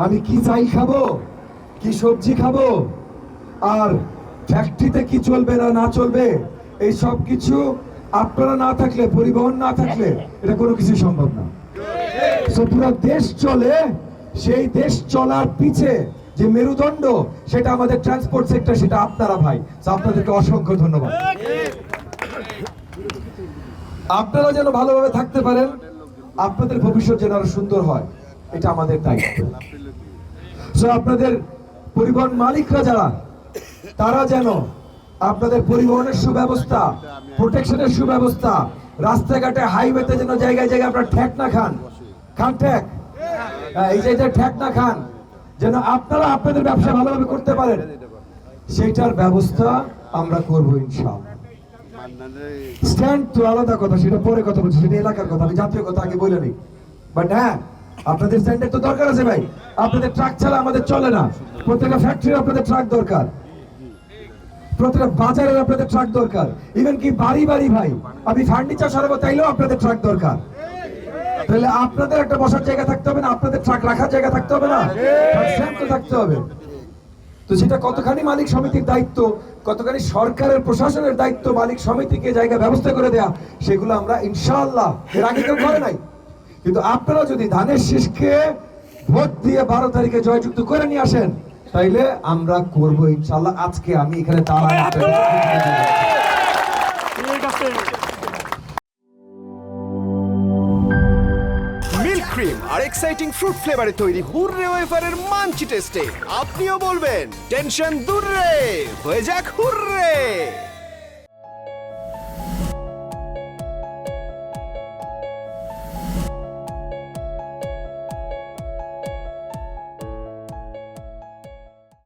আমি কি চাই খাবো, কি সবজি খাবো, আর ফ্যাক্টরিতে কি চলবে না না চলবে, এই সব কিছু আপনারা না থাকলে, পরিবহন না থাকলে এটা কোনো কিছু সম্ভব না। পুরো দেশ চলে, সেই দেশ চলার পিছে যে মেরুদণ্ড সেটা আমাদের ট্রান্সপোর্ট সেক্টর, সেটা আপনারা ভাই। আপনাদেরকে অসংখ্য ধন্যবাদ। আপনারা যেন ভালোভাবে থাকতে পারেন, আপনাদের ভবিষ্যৎ যেন আরো সুন্দর হয়, এটা আমাদের দায়িত্ব। আপনাদের পরিবহন মালিকরা যারা, তারা যেন আপনাদের পরিবহনের সুব্যবস্থা, প্রোটেকশনের সুব্যবস্থা, রাস্তাঘাটে হাইওয়েতে যেন জায়গায় জায়গায় আপনারা ঠেক না খান, ঠেক, এই যে ঠেক না খান, যেন আপনারা আপনাদের ব্যবসা ভালোভাবে করতে পারেন, সেইটার ব্যবস্থা আমরা করবো ইনশাআল্লাহ। স্ট্যান্ড তো আলাদা কথা, সেটা পরে কথা বলছি, সেটা এলাকার কথা, আমি জাতীয় কথা আগে বলে নিই। বাট হ্যাঁ, আপনাদের স্ট্যান্ডের তো দরকার আছে ভাই। আপনাদের ট্রাক ছাড়া আমাদের চলে না। প্রত্যেকটা ফ্যাক্টরির আপনাদের ট্রাক দরকার, প্রত্যেকটা বাজারের আপনাদের ট্রাক দরকার, ইভেন কি বাড়ি বাড়ি ভাই আমি ফার্নিচার সরাবো তাইলেও আপনাদের ট্রাক দরকার। তাহলে আপনাদের একটা বসার জায়গা থাকতে হবে না, আপনাদের ট্রাক রাখার জায়গা থাকতে হবে না, থাকতে হবে। তো সেটা কতখানি মালিক সমিতির দায়িত্ব, কতখানি সরকারের প্রশাসনের দায়িত্ব মালিক সমিতিকে জায়গা ব্যবস্থা করে দেয়া, সেগুলো আমরা ইনশাআল্লাহ, এর আগে কেউ করে নাই। কিন্তু আপনারা যদি ধানের শীষকে ভোট দিয়ে 12 তারিখে জয়যুক্ত করে নিয়ে আসেন, তাইলে আমরা করবো ইনশাআল্লাহ। আজকে আমি এখানে দাঁড়াই। মিল্ক ক্রিম আর এক্সাইটিং ফ্রুট ফ্লেভারে তৈরি হুররে ওয়েফারের মানচি টেস্টে আপনিও বলবেন টেনশন দূর রে, হয়ে যাক হুররে।